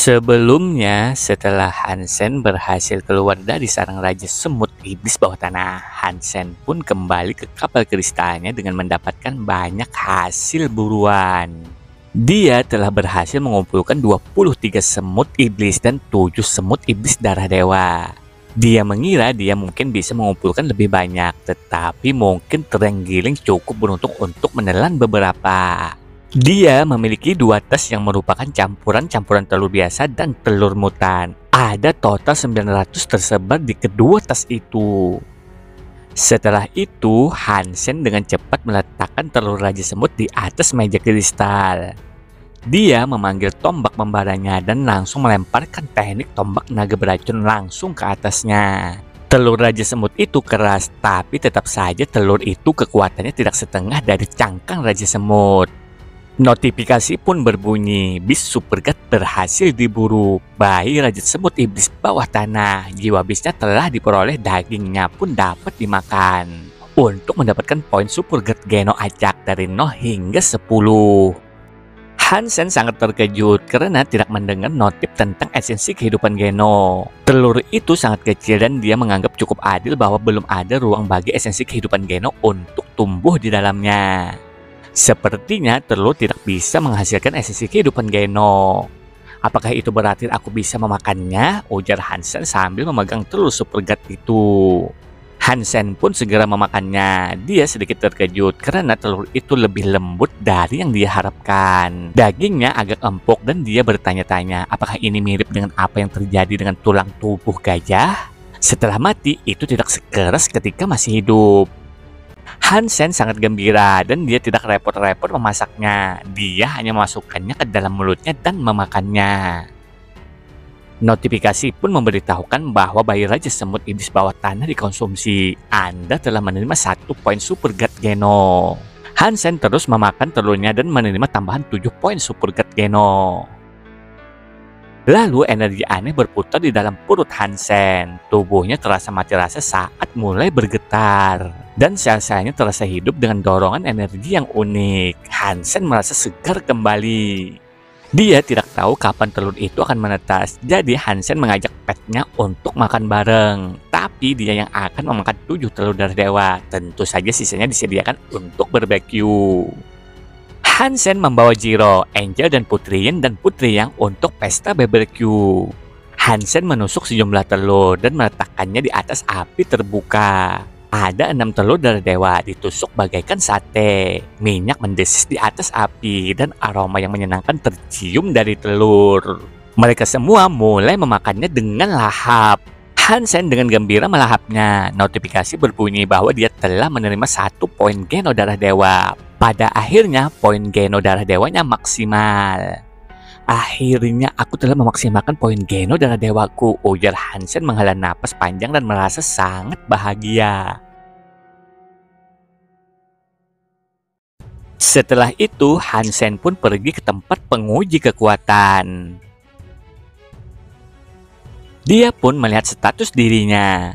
Sebelumnya, setelah Hansen berhasil keluar dari sarang Raja Semut Iblis Bawah Tanah, Hansen pun kembali ke kapal kristalnya dengan mendapatkan banyak hasil buruan. Dia telah berhasil mengumpulkan 23 semut iblis dan 7 semut iblis darah dewa. Dia mengira dia mungkin bisa mengumpulkan lebih banyak, tetapi mungkin terenggiling cukup beruntung untuk menelan beberapa. Dia memiliki 2 tas yang merupakan campuran telur biasa dan telur mutan. Ada total 900 tersebar di kedua tas itu. Setelah itu, Hansen dengan cepat meletakkan telur Raja Semut di atas meja kristal. Dia memanggil tombak membaranya dan langsung melemparkan teknik tombak naga beracun langsung ke atasnya. Telur Raja Semut itu keras, tapi tetap saja telur itu kekuatannya tidak setengah dari cangkang Raja Semut. Notifikasi pun berbunyi, bis Supergat berhasil diburu. Bayi Raja Semut Iblis Bawah Tanah, jiwa bisnya telah diperoleh, dagingnya pun dapat dimakan. Untuk mendapatkan poin Supergat Geno acak dari 0 hingga 10. Hansen sangat terkejut karena tidak mendengar notif tentang esensi kehidupan Geno. Telur itu sangat kecil dan dia menganggap cukup adil bahwa belum ada ruang bagi esensi kehidupan Geno untuk tumbuh di dalamnya. Sepertinya telur tidak bisa menghasilkan esensi kehidupan Geno. Apakah itu berarti aku bisa memakannya? Ujar Hansen sambil memegang telur Supergat itu. Hansen pun segera memakannya. Dia sedikit terkejut karena telur itu lebih lembut dari yang dia harapkan. Dagingnya agak empuk dan dia bertanya-tanya, apakah ini mirip dengan apa yang terjadi dengan tulang tubuh gajah? Setelah mati, itu tidak sekeras ketika masih hidup. Hansen sangat gembira dan dia tidak repot-repot memasaknya. Dia hanya memasukkannya ke dalam mulutnya dan memakannya. Notifikasi pun memberitahukan bahwa bayi Raja Semut Iblis Bawah Tanah dikonsumsi. Anda telah menerima 1 poin Supergat Geno. Hansen terus memakan telurnya dan menerima tambahan 7 poin Supergat Geno. Lalu energi aneh berputar di dalam perut Hansen. Tubuhnya terasa mati rasa saat mulai bergetar. Dan sel-selnya terasa hidup dengan dorongan energi yang unik. Hansen merasa segar kembali. Dia tidak tahu kapan telur itu akan menetas, jadi Hansen mengajak petnya untuk makan bareng. Tapi dia yang akan memakan 7 telur darah dewa. Tentu saja sisanya disediakan untuk barbeque. Hansen membawa Jiro, Angel dan Putri Yin dan Putri Yang untuk pesta barbeque. Hansen menusuk sejumlah telur dan meletakkannya di atas api terbuka. Ada 6 telur darah dewa ditusuk bagaikan sate. Minyak mendesis di atas api dan aroma yang menyenangkan tercium dari telur. Mereka semua mulai memakannya dengan lahap. Hansen dengan gembira melahapnya. Notifikasi berbunyi bahwa dia telah menerima 1 poin Geno darah dewa. Pada akhirnya poin Geno darah dewanya maksimal. Akhirnya aku telah memaksimalkan poin Geno darah dewaku, ujar Hansen menghela napas panjang dan merasa sangat bahagia. Setelah itu, Hansen pun pergi ke tempat penguji kekuatan. Dia pun melihat status dirinya.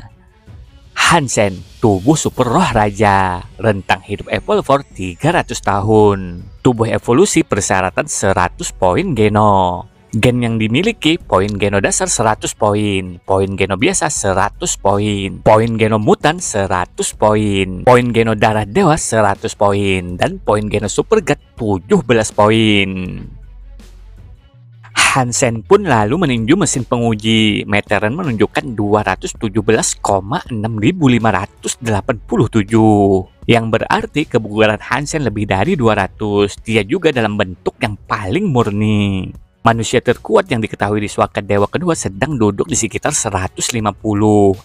Hansen, tubuh super roh raja, rentang hidup evolver 300 tahun. Tubuh evolusi persyaratan 100 poin Geno. Gen yang dimiliki, poin Geno dasar 100 poin, poin Geno biasa 100 poin, poin Geno mutan 100 poin, poin Geno darah dewa 100 poin, dan poin Geno Supergat 17 poin. Hansen pun lalu meninju mesin penguji. Meteran menunjukkan 276,6587, yang berarti kebugaran Hansen lebih dari 200. Dia juga dalam bentuk yang paling murni. Manusia terkuat yang diketahui di Swaka Dewa kedua sedang duduk di sekitar 150.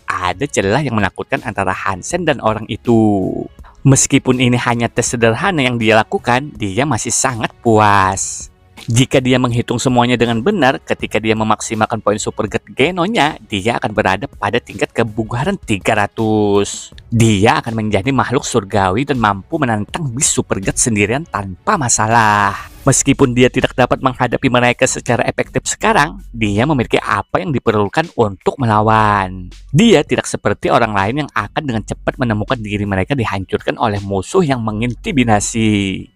Ada celah yang menakutkan antara Hansen dan orang itu. Meskipun ini hanya tes sederhana yang dia lakukan, dia masih sangat puas. Jika dia menghitung semuanya dengan benar, ketika dia memaksimalkan poin Supergat Genonya, dia akan berada pada tingkat kebugaran 300. Dia akan menjadi makhluk surgawi dan mampu menantang bis Supergat sendirian tanpa masalah. Meskipun dia tidak dapat menghadapi mereka secara efektif sekarang, dia memiliki apa yang diperlukan untuk melawan. Dia tidak seperti orang lain yang akan dengan cepat menemukan diri mereka dihancurkan oleh musuh yang mengintimidasi.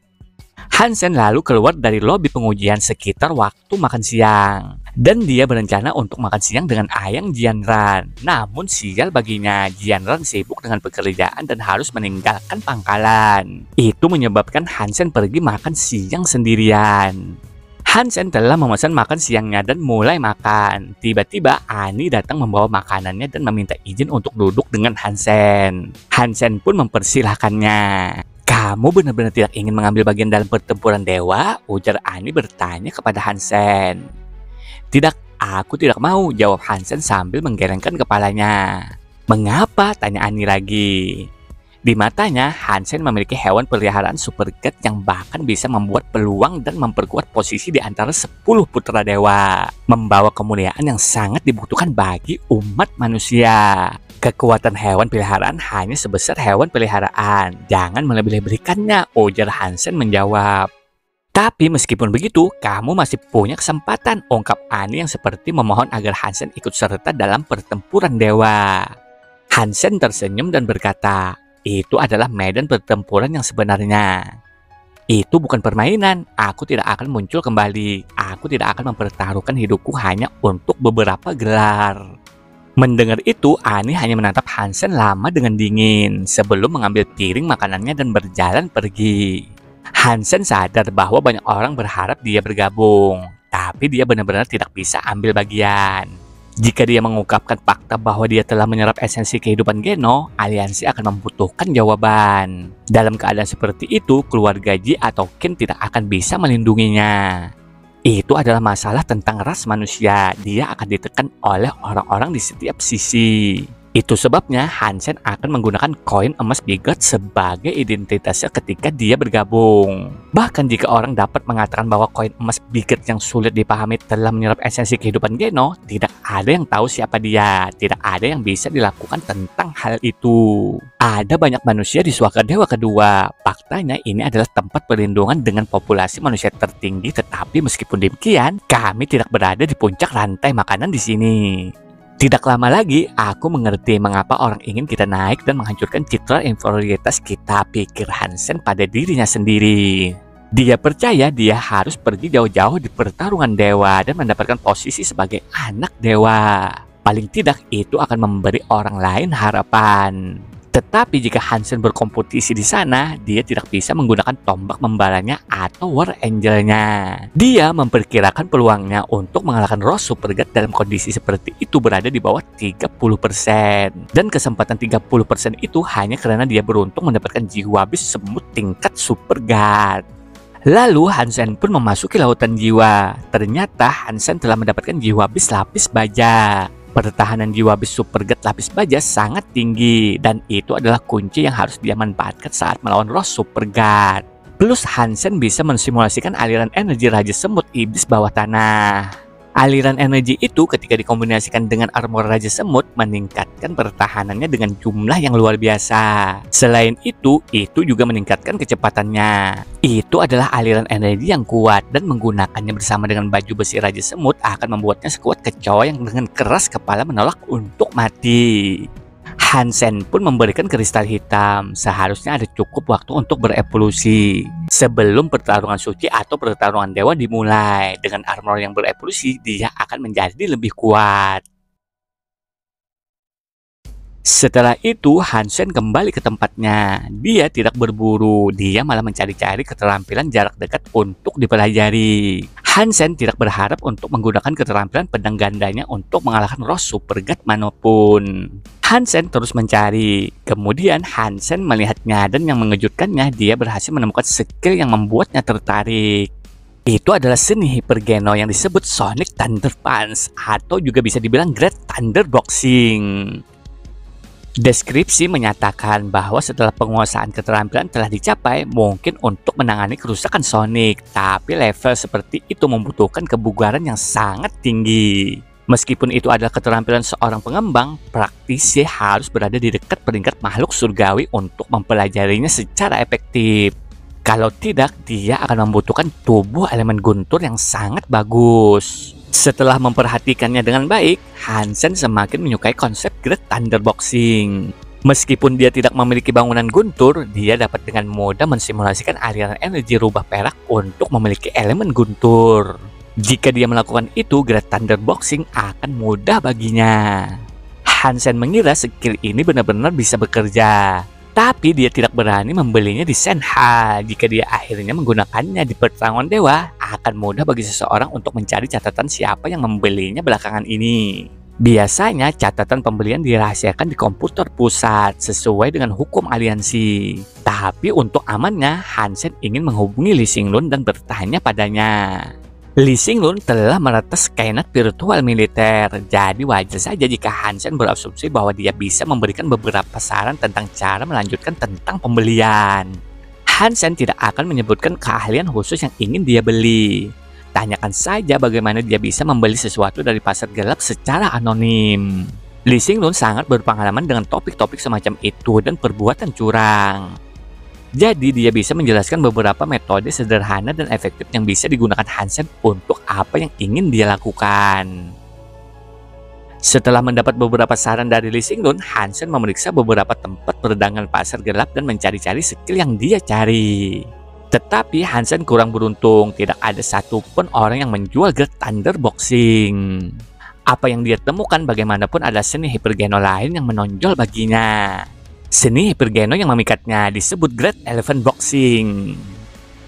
Hansen lalu keluar dari lobi pengujian sekitar waktu makan siang. Dan dia berencana untuk makan siang dengan ayang Jianran. Namun sial baginya, Jianran sibuk dengan pekerjaan dan harus meninggalkan pangkalan. Itu menyebabkan Hansen pergi makan siang sendirian. Hansen telah memesan makan siangnya dan mulai makan. Tiba-tiba Ani datang membawa makanannya dan meminta izin untuk duduk dengan Hansen. Hansen pun mempersilahkannya. "Kamu benar-benar tidak ingin mengambil bagian dalam pertempuran dewa?" ujar Ani bertanya kepada Hansen. "Tidak, aku tidak mau," jawab Hansen sambil menggelengkan kepalanya. "Mengapa?" tanya Ani lagi. Di matanya, Hansen memiliki hewan peliharaan super cat yang bahkan bisa membuat peluang dan memperkuat posisi di antara 10 putra dewa. Membawa kemuliaan yang sangat dibutuhkan bagi umat manusia. "Kekuatan hewan peliharaan hanya sebesar hewan peliharaan. Jangan melebih-lebihkannya," ujar Hansen menjawab. "Tapi meskipun begitu, kamu masih punya kesempatan," ungkap Ani yang seperti memohon agar Hansen ikut serta dalam pertempuran dewa. Hansen tersenyum dan berkata, "Itu adalah medan pertempuran yang sebenarnya. Itu bukan permainan. Aku tidak akan muncul kembali. Aku tidak akan mempertaruhkan hidupku hanya untuk beberapa gelar." Mendengar itu, Ani hanya menatap Hansen lama dengan dingin sebelum mengambil piring makanannya dan berjalan pergi. Hansen sadar bahwa banyak orang berharap dia bergabung, tapi dia benar-benar tidak bisa ambil bagian. Jika dia mengungkapkan fakta bahwa dia telah menyerap esensi kehidupan Geno, aliansi akan membutuhkan jawaban. Dalam keadaan seperti itu, keluarga Ji atau Qin tidak akan bisa melindunginya. Itu adalah masalah tentang ras manusia. Dia akan ditekan oleh orang-orang di setiap sisi. Itu sebabnya Hansen akan menggunakan koin emas Bigot sebagai identitasnya ketika dia bergabung. Bahkan jika orang dapat mengatakan bahwa koin emas Bigot yang sulit dipahami telah menyerap esensi kehidupan Geno, tidak ada yang tahu siapa dia. Tidak ada yang bisa dilakukan tentang hal itu. Ada banyak manusia di Suaka Dewa kedua. Faktanya ini adalah tempat perlindungan dengan populasi manusia tertinggi, tetapi meskipun demikian, kami tidak berada di puncak rantai makanan di sini. Tidak lama lagi, aku mengerti mengapa orang ingin kita naik dan menghancurkan citra inferioritas kita, pikir Hansen pada dirinya sendiri. Dia percaya dia harus pergi jauh-jauh di pertarungan dewa dan mendapatkan posisi sebagai anak dewa. Paling tidak itu akan memberi orang lain harapan. Tetapi jika Hansen berkompetisi di sana, dia tidak bisa menggunakan tombak membalanya atau War Angel-nya. Dia memperkirakan peluangnya untuk mengalahkan Rose Supergat dalam kondisi seperti itu berada di bawah 30%. Dan kesempatan 30% itu hanya karena dia beruntung mendapatkan jiwa bis semut tingkat Supergat. Lalu Hansen pun memasuki lautan jiwa. Ternyata Hansen telah mendapatkan jiwa bis lapis baja. Pertahanan jiwa bis Supergat lapis baja sangat tinggi, dan itu adalah kunci yang harus dia manfaatkan saat melawan Rose Supergat. Plus Hansen bisa mensimulasikan aliran energi Raja Semut Iblis bawah tanah. Aliran energi itu ketika dikombinasikan dengan armor Raja Semut meningkatkan pertahanannya dengan jumlah yang luar biasa. Selain itu juga meningkatkan kecepatannya. Itu adalah aliran energi yang kuat, dan menggunakannya bersama dengan baju besi Raja Semut akan membuatnya sekuat kecoa yang dengan keras kepala menolak untuk mati. Hansen pun memberikan kristal hitam. Seharusnya ada cukup waktu untuk berevolusi sebelum pertarungan suci atau pertarungan dewa dimulai. Dengan armor yang berevolusi, dia akan menjadi lebih kuat. Setelah itu, Hansen kembali ke tempatnya. Dia tidak berburu, dia malah mencari-cari keterampilan jarak dekat untuk dipelajari. Hansen tidak berharap untuk menggunakan keterampilan pedang gandanya untuk mengalahkan Rose Supergat manapun. Hansen terus mencari. Kemudian Hansen melihatnya, dan yang mengejutkannya, dia berhasil menemukan skill yang membuatnya tertarik. Itu adalah seni hipergeno yang disebut Sonic Thunder Punch, atau juga bisa dibilang Great Thunder Boxing. Deskripsi menyatakan bahwa setelah penguasaan keterampilan telah dicapai, mungkin untuk menangani kerusakan Sonic, tapi level seperti itu membutuhkan kebugaran yang sangat tinggi. Meskipun itu adalah keterampilan seorang pengembang, praktisi harus berada di dekat peringkat makhluk surgawi untuk mempelajarinya secara efektif. Kalau tidak, dia akan membutuhkan tubuh elemen guntur yang sangat bagus. Setelah memperhatikannya dengan baik, Hansen semakin menyukai konsep Great Thunder Boxing. Meskipun dia tidak memiliki bangunan guntur, dia dapat dengan mudah mensimulasikan aliran energi rubah perak untuk memiliki elemen guntur. Jika dia melakukan itu, Great Thunderboxing akan mudah baginya. Hansen mengira skill ini benar-benar bisa bekerja, tapi dia tidak berani membelinya di Senha. Jika dia akhirnya menggunakannya di pertarungan dewa, akan mudah bagi seseorang untuk mencari catatan siapa yang membelinya belakangan ini. Biasanya catatan pembelian dirahasiakan di komputer pusat sesuai dengan hukum aliansi. Tapi untuk amannya, Hansen ingin menghubungi Lee Xinglun dan bertanya padanya. Lee Xinglun telah meretas Skynet virtual militer, jadi wajar saja jika Hansen berasumsi bahwa dia bisa memberikan beberapa saran tentang cara melanjutkan tentang pembelian. Hansen tidak akan menyebutkan keahlian khusus yang ingin dia beli. Tanyakan saja bagaimana dia bisa membeli sesuatu dari pasar gelap secara anonim. Lee Xinglun sangat berpengalaman dengan topik-topik semacam itu dan perbuatan curang. Jadi dia bisa menjelaskan beberapa metode sederhana dan efektif yang bisa digunakan Hansen untuk apa yang ingin dia lakukan. Setelah mendapat beberapa saran dari Lee Xinglun, Hansen memeriksa beberapa tempat perdagangan pasar gelap dan mencari-cari skill yang dia cari. Tetapi Hansen kurang beruntung, tidak ada satupun orang yang menjual Great Thunderboxing. Apa yang dia temukan bagaimanapun ada seni hipergeno lain yang menonjol baginya. Seni hipergeno yang memikatnya disebut Great Elephant Boxing.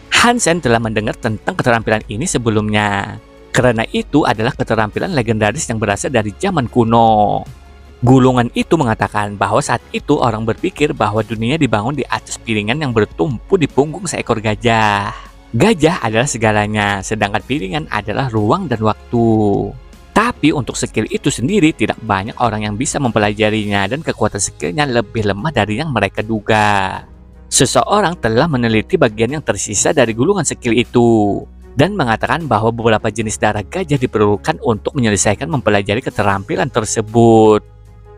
Hansen telah mendengar tentang keterampilan ini sebelumnya, karena itu adalah keterampilan legendaris yang berasal dari zaman kuno. Gulungan itu mengatakan bahwa saat itu orang berpikir bahwa dunia dibangun di atas piringan yang bertumpu di punggung seekor gajah. Gajah adalah segalanya, sedangkan piringan adalah ruang dan waktu. Tapi untuk skill itu sendiri tidak banyak orang yang bisa mempelajarinya dan kekuatan skillnya lebih lemah dari yang mereka duga. Seseorang telah meneliti bagian yang tersisa dari gulungan skill itu dan mengatakan bahwa beberapa jenis darah gajah diperlukan untuk menyelesaikan mempelajari keterampilan tersebut.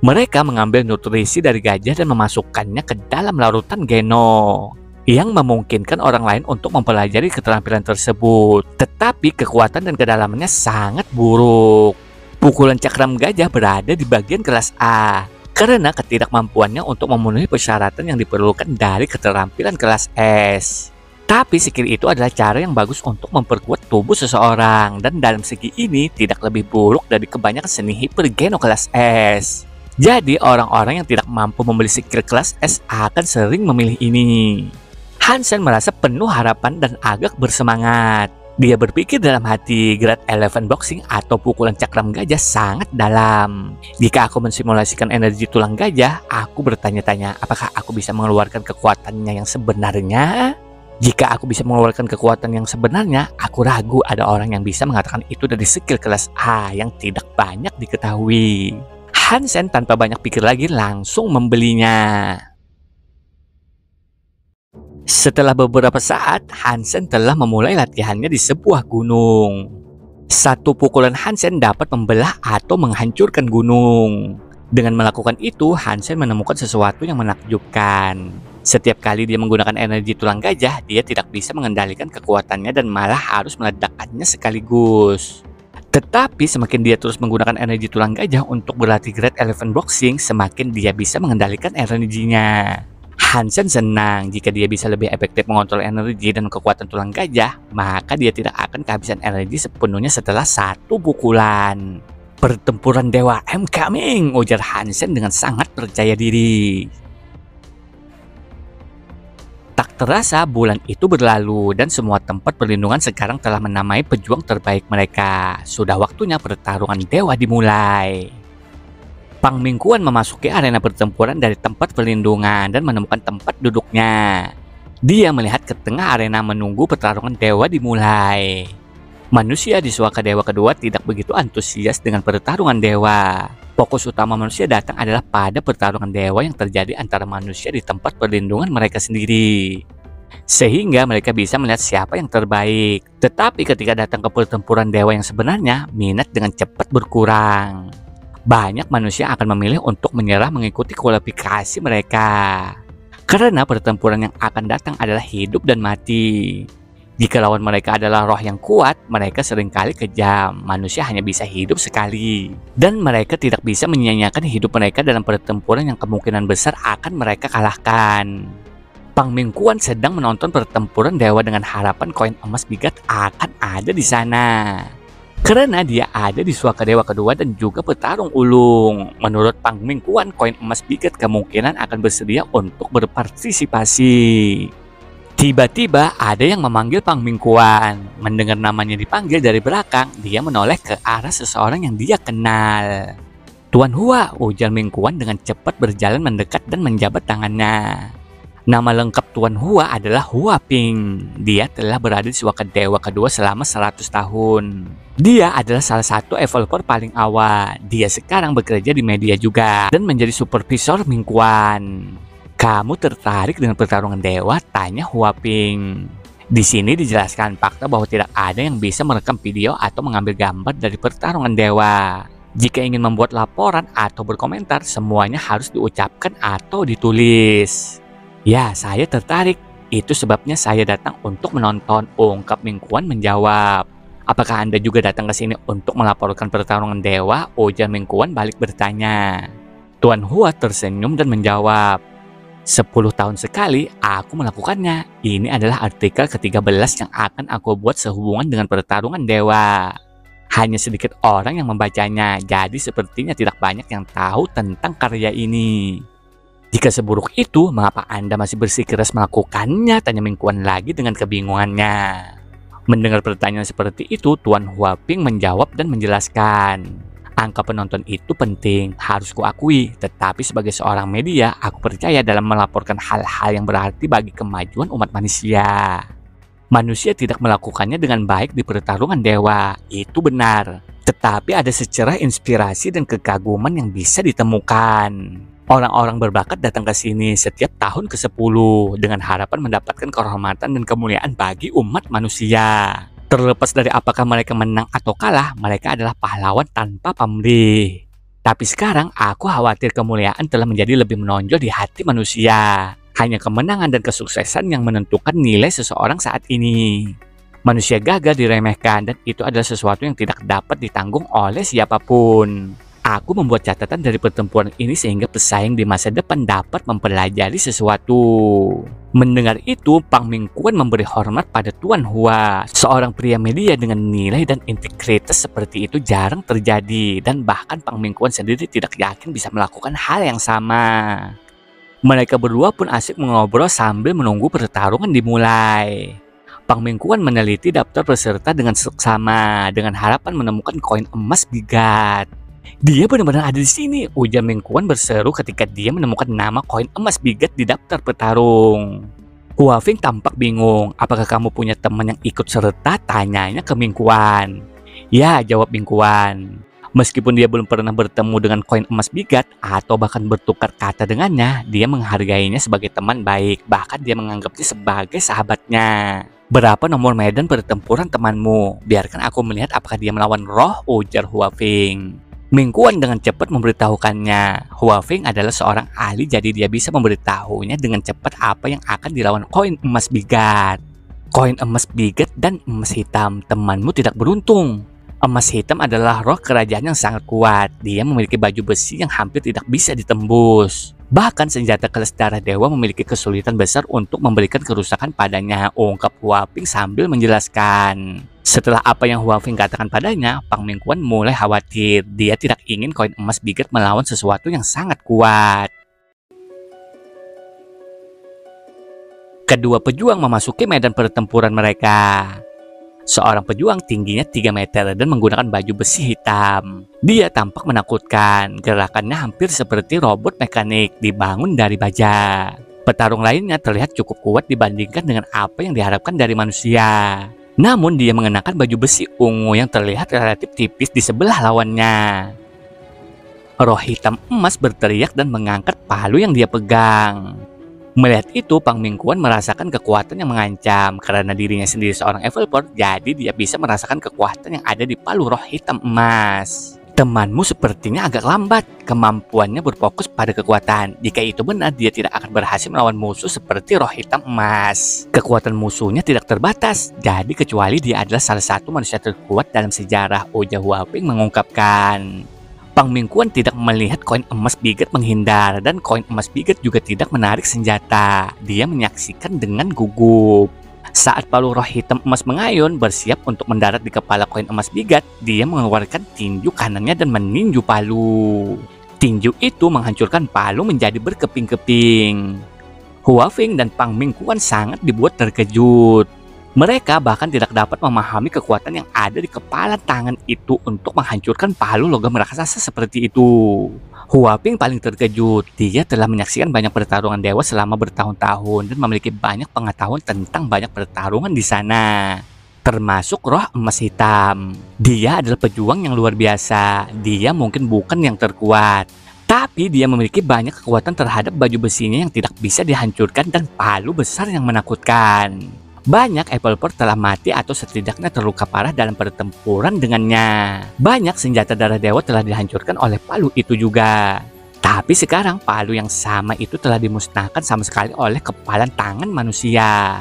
Mereka mengambil nutrisi dari gajah dan memasukkannya ke dalam larutan geno yang memungkinkan orang lain untuk mempelajari keterampilan tersebut. Tetapi kekuatan dan kedalamannya sangat buruk. Pukulan cakram gajah berada di bagian kelas A karena ketidakmampuannya untuk memenuhi persyaratan yang diperlukan dari keterampilan kelas S. Tapi skill itu adalah cara yang bagus untuk memperkuat tubuh seseorang, dan dalam segi ini tidak lebih buruk dari kebanyakan seni hipergeno kelas S. Jadi orang-orang yang tidak mampu membeli skill kelas S akan sering memilih ini. Hansen merasa penuh harapan dan agak bersemangat. Dia berpikir dalam hati, Great Elephant Boxing atau pukulan cakram gajah sangat dalam. Jika aku mensimulasikan energi tulang gajah, aku bertanya-tanya apakah aku bisa mengeluarkan kekuatannya yang sebenarnya? Jika aku bisa mengeluarkan kekuatan yang sebenarnya, aku ragu ada orang yang bisa mengatakan itu dari skill kelas A yang tidak banyak diketahui. Hansen tanpa banyak pikir lagi langsung membelinya. Setelah beberapa saat, Hansen telah memulai latihannya di sebuah gunung. Satu pukulan Hansen dapat membelah atau menghancurkan gunung. Dengan melakukan itu, Hansen menemukan sesuatu yang menakjubkan. Setiap kali dia menggunakan energi tulang gajah, dia tidak bisa mengendalikan kekuatannya dan malah harus meledakkannya sekaligus. Tetapi semakin dia terus menggunakan energi tulang gajah untuk berlatih Great Elephant Boxing, semakin dia bisa mengendalikan energinya. Hansen senang jika dia bisa lebih efektif mengontrol energi dan kekuatan tulang gajah, maka dia tidak akan kehabisan energi sepenuhnya setelah satu pukulan. Pertempuran dewa I'm coming, ujar Hansen dengan sangat percaya diri. Tak terasa bulan itu berlalu dan semua tempat perlindungan sekarang telah menamai pejuang terbaik mereka. Sudah waktunya pertarungan dewa dimulai. Pang Mingguan memasuki arena pertempuran dari tempat perlindungan dan menemukan tempat duduknya. Dia melihat ke tengah arena menunggu pertarungan dewa dimulai. Manusia di suaka dewa kedua tidak begitu antusias dengan pertarungan dewa. Fokus utama manusia datang adalah pada pertarungan dewa yang terjadi antara manusia di tempat perlindungan mereka sendiri. Sehingga mereka bisa melihat siapa yang terbaik. Tetapi ketika datang ke pertempuran dewa yang sebenarnya, minat dengan cepat berkurang. Banyak manusia akan memilih untuk menyerah mengikuti kualifikasi mereka. Karena pertempuran yang akan datang adalah hidup dan mati. Jika lawan mereka adalah roh yang kuat, mereka seringkali kejam. Manusia hanya bisa hidup sekali. Dan mereka tidak bisa menyia-nyiakan hidup mereka dalam pertempuran yang kemungkinan besar akan mereka kalahkan. Pang Mingguan sedang menonton pertempuran dewa dengan harapan koin emas bigat akan ada di sana. Karena dia ada di suaka dewa kedua dan juga petarung ulung. Menurut Pang Mingguan, koin emas bigat kemungkinan akan bersedia untuk berpartisipasi. Tiba-tiba ada yang memanggil Pang Mingguan. Mendengar namanya dipanggil dari belakang, dia menoleh ke arah seseorang yang dia kenal. "Tuan Hua," ujar Mingguan dengan cepat berjalan mendekat dan menjabat tangannya. Nama lengkap Tuan Hua adalah Hua Ping. Dia telah berada di suaka dewa kedua selama 100 tahun. Dia adalah salah satu evolver paling awal. Dia sekarang bekerja di media juga dan menjadi supervisor Mingguan. "Kamu tertarik dengan pertarungan dewa?" tanya Hua Ping. Di sini dijelaskan fakta bahwa tidak ada yang bisa merekam video atau mengambil gambar dari pertarungan dewa. Jika ingin membuat laporan atau berkomentar, semuanya harus diucapkan atau ditulis. "Ya, saya tertarik. Itu sebabnya saya datang untuk menonton," ungkap Mingguan menjawab. "Apakah Anda juga datang ke sini untuk melaporkan pertarungan dewa?" ujar Mingguan balik bertanya. Tuan Hua tersenyum dan menjawab, "10 tahun sekali aku melakukannya. Ini adalah artikel ke-13 yang akan aku buat sehubungan dengan pertarungan dewa. Hanya sedikit orang yang membacanya, jadi sepertinya tidak banyak yang tahu tentang karya ini." "Jika seburuk itu, mengapa Anda masih bersikeras melakukannya?" tanya Mingguan lagi dengan kebingungannya. Mendengar pertanyaan seperti itu, Tuan Hua Ping menjawab dan menjelaskan, "Angka penonton itu penting, harus kuakui. Tetapi sebagai seorang media, aku percaya dalam melaporkan hal-hal yang berarti bagi kemajuan umat manusia. Manusia tidak melakukannya dengan baik di pertarungan dewa, itu benar. Tetapi ada secerah inspirasi dan kekaguman yang bisa ditemukan. Orang-orang berbakat datang ke sini setiap tahun ke-10 dengan harapan mendapatkan kehormatan dan kemuliaan bagi umat manusia. Terlepas dari apakah mereka menang atau kalah, mereka adalah pahlawan tanpa pamrih. Tapi sekarang aku khawatir kemuliaan telah menjadi lebih menonjol di hati manusia. Hanya kemenangan dan kesuksesan yang menentukan nilai seseorang saat ini. Manusia gagal diremehkan dan itu adalah sesuatu yang tidak dapat ditanggung oleh siapapun. Aku membuat catatan dari pertempuran ini sehingga pesaing di masa depan dapat mempelajari sesuatu." Mendengar itu, Pang Mingguan memberi hormat pada Tuan Hua. Seorang pria media dengan nilai dan integritas seperti itu jarang terjadi, dan bahkan Pang Mingguan sendiri tidak yakin bisa melakukan hal yang sama. Mereka berdua pun asik mengobrol sambil menunggu pertarungan dimulai. Pang Mingguan meneliti daftar peserta dengan seksama dengan harapan menemukan koin emas bigat. "Dia benar-benar ada di sini," ujar Mingguan berseru ketika dia menemukan nama koin emas bigat di daftar petarung. Hua Ping tampak bingung. "Apakah kamu punya teman yang ikut serta?" tanyanya ke Mingguan. "Ya," jawab Mingguan. Meskipun dia belum pernah bertemu dengan koin emas bigat atau bahkan bertukar kata dengannya, dia menghargainya sebagai teman baik, bahkan dia menganggapnya sebagai sahabatnya. "Berapa nomor medan pertempuran temanmu? Biarkan aku melihat apakah dia melawan roh," ujar Hua Ping. Mingguan dengan cepat memberitahukannya. Hua Ping adalah seorang ahli, jadi dia bisa memberitahunya dengan cepat apa yang akan dilawan koin emas bigat. "Koin emas bigat dan emas hitam, temanmu tidak beruntung. Emas hitam adalah roh kerajaan yang sangat kuat. Dia memiliki baju besi yang hampir tidak bisa ditembus. Bahkan senjata kelas darah dewa memiliki kesulitan besar untuk memberikan kerusakan padanya," ungkap Hua Ping sambil menjelaskan. Setelah apa yang Hua Ping katakan padanya, Pang Mingguan mulai khawatir. Dia tidak ingin koin emas bigat melawan sesuatu yang sangat kuat. Kedua pejuang memasuki medan pertempuran mereka. Seorang pejuang tingginya 3 meter dan menggunakan baju besi hitam. Dia tampak menakutkan. Gerakannya hampir seperti robot mekanik dibangun dari baja. Petarung lainnya terlihat cukup kuat dibandingkan dengan apa yang diharapkan dari manusia. Namun dia mengenakan baju besi ungu yang terlihat relatif tipis di sebelah lawannya. Roh hitam emas berteriak dan mengangkat palu yang dia pegang. Melihat itu, Pang Mingguan merasakan kekuatan yang mengancam. Karena dirinya sendiri seorang evolver, jadi dia bisa merasakan kekuatan yang ada di palu roh hitam emas. Temanmu sepertinya agak lambat, kemampuannya berfokus pada kekuatan. Jika itu benar, dia tidak akan berhasil melawan musuh seperti roh hitam emas. Kekuatan musuhnya tidak terbatas, jadi kecuali dia adalah salah satu manusia terkuat dalam sejarah, ujar Huaping mengungkapkan. Pang Mingguan tidak melihat koin emas biget menghindar, dan koin emas biget juga tidak menarik senjata. Dia menyaksikan dengan gugup. Saat palu roh hitam emas mengayun bersiap untuk mendarat di kepala koin emas biget, dia mengeluarkan tinju kanannya dan meninju palu. Tinju itu menghancurkan palu menjadi berkeping-keping. Huafing dan Pang Mingguan sangat dibuat terkejut. Mereka bahkan tidak dapat memahami kekuatan yang ada di kepala tangan itu untuk menghancurkan palu logam raksasa seperti itu. Huaping paling terkejut. Dia telah menyaksikan banyak pertarungan dewa selama bertahun-tahun dan memiliki banyak pengetahuan tentang banyak pertarungan di sana, termasuk roh emas hitam. Dia adalah pejuang yang luar biasa. Dia mungkin bukan yang terkuat, tapi dia memiliki banyak kekuatan terhadap baju besinya yang tidak bisa dihancurkan dan palu besar yang menakutkan. Banyak Apple Port telah mati atau setidaknya terluka parah dalam pertempuran dengannya. Banyak senjata darah dewa telah dihancurkan oleh palu itu juga. Tapi sekarang palu yang sama itu telah dimusnahkan sama sekali oleh kepalan tangan manusia.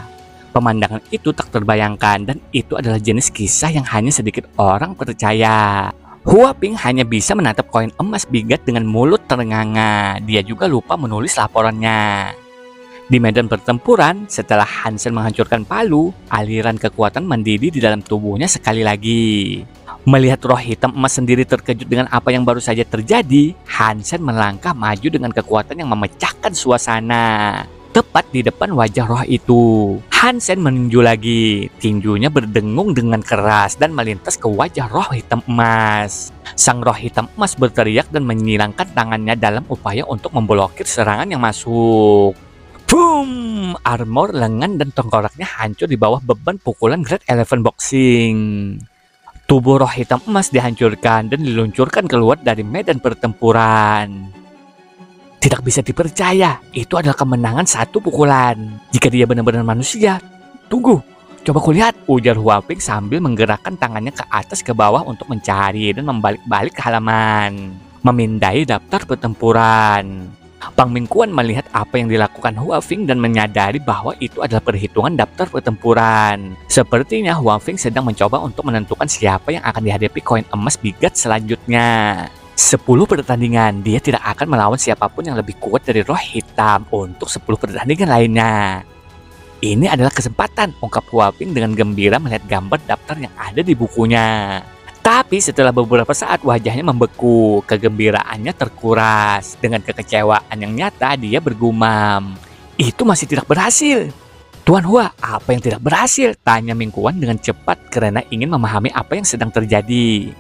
Pemandangan itu tak terbayangkan, dan itu adalah jenis kisah yang hanya sedikit orang percaya. Huaping hanya bisa menatap koin emas biget dengan mulut ternganga. Dia juga lupa menulis laporannya. Di medan pertempuran, setelah Hansen menghancurkan palu, aliran kekuatan mendidih di dalam tubuhnya sekali lagi. Melihat roh hitam emas sendiri terkejut dengan apa yang baru saja terjadi, Hansen melangkah maju dengan kekuatan yang memecahkan suasana. Tepat di depan wajah roh itu, Hansen meninju lagi. Tinjunya berdengung dengan keras dan melintas ke wajah roh hitam emas. Sang roh hitam emas berteriak dan menyilangkan tangannya dalam upaya untuk memblokir serangan yang masuk. Boom! Armor, lengan, dan tengkoraknya hancur di bawah beban pukulan Great Eleven Boxing. Tubuh roh hitam emas dihancurkan dan diluncurkan keluar dari medan pertempuran. Tidak bisa dipercaya, itu adalah kemenangan satu pukulan. Jika dia benar-benar manusia. Tunggu, coba kulihat, ujar Huaping sambil menggerakkan tangannya ke atas ke bawah untuk mencari dan membalik-balik ke halaman, memindai daftar pertempuran. Pang Mingguan melihat apa yang dilakukan Huafing dan menyadari bahwa itu adalah perhitungan daftar pertempuran. Sepertinya Huafing sedang mencoba untuk menentukan siapa yang akan dihadapi koin emas biget selanjutnya. 10 pertandingan, dia tidak akan melawan siapapun yang lebih kuat dari roh hitam untuk 10 pertandingan lainnya. Ini adalah kesempatan, ungkap Huafing dengan gembira melihat gambar daftar yang ada di bukunya. Tapi setelah beberapa saat wajahnya membeku, kegembiraannya terkuras. Dengan kekecewaan yang nyata dia bergumam, itu masih tidak berhasil. Tuan Hua, apa yang tidak berhasil? Tanya Mingguan dengan cepat karena ingin memahami apa yang sedang terjadi.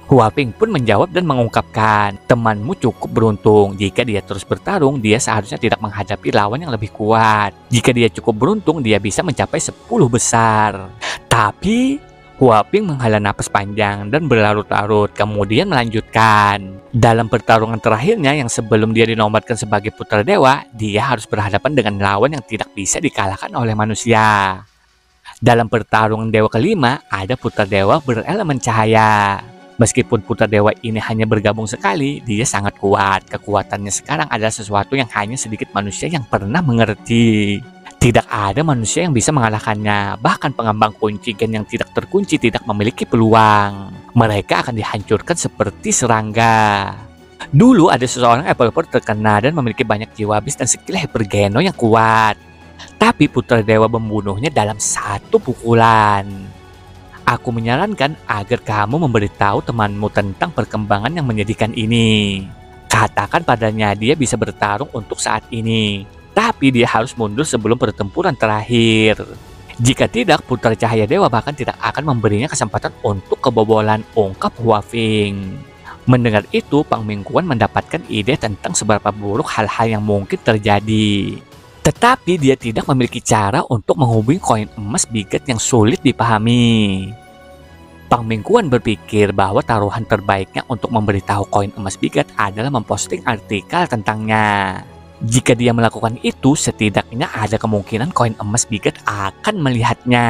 Huaping pun menjawab dan mengungkapkan, temanmu cukup beruntung. Jika dia terus bertarung, dia seharusnya tidak menghadapi lawan yang lebih kuat. Jika dia cukup beruntung, dia bisa mencapai 10 besar. Tapi Huaping menghela napas panjang dan berlarut-larut, kemudian melanjutkan. Dalam pertarungan terakhirnya yang sebelum dia dinobatkan sebagai putra dewa, dia harus berhadapan dengan lawan yang tidak bisa dikalahkan oleh manusia. Dalam pertarungan dewa kelima, ada putra dewa berelemen cahaya. Meskipun putra dewa ini hanya bergabung sekali, dia sangat kuat. Kekuatannya sekarang adalah sesuatu yang hanya sedikit manusia yang pernah mengerti. Tidak ada manusia yang bisa mengalahkannya. Bahkan pengembang kunci gen yang tidak terkunci tidak memiliki peluang. Mereka akan dihancurkan seperti serangga. Dulu ada seseorang Apple Port terkenal dan memiliki banyak jiwa habis dan skill hypergeno yang kuat. Tapi putra dewa membunuhnya dalam satu pukulan. Aku menyarankan agar kamu memberitahu temanmu tentang perkembangan yang menyedihkan ini. Katakan padanya dia bisa bertarung untuk saat ini, tapi dia harus mundur sebelum pertempuran terakhir. Jika tidak, putra cahaya dewa bahkan tidak akan memberinya kesempatan untuk kebobolan, ungkap Huafing. Mendengar itu, Pang Mingguan mendapatkan ide tentang seberapa buruk hal-hal yang mungkin terjadi. Tetapi dia tidak memiliki cara untuk menghubungi koin emas biget yang sulit dipahami. Pang Mingguan berpikir bahwa taruhan terbaiknya untuk memberitahu koin emas biget adalah memposting artikel tentangnya. Jika dia melakukan itu, setidaknya ada kemungkinan koin emas biget akan melihatnya.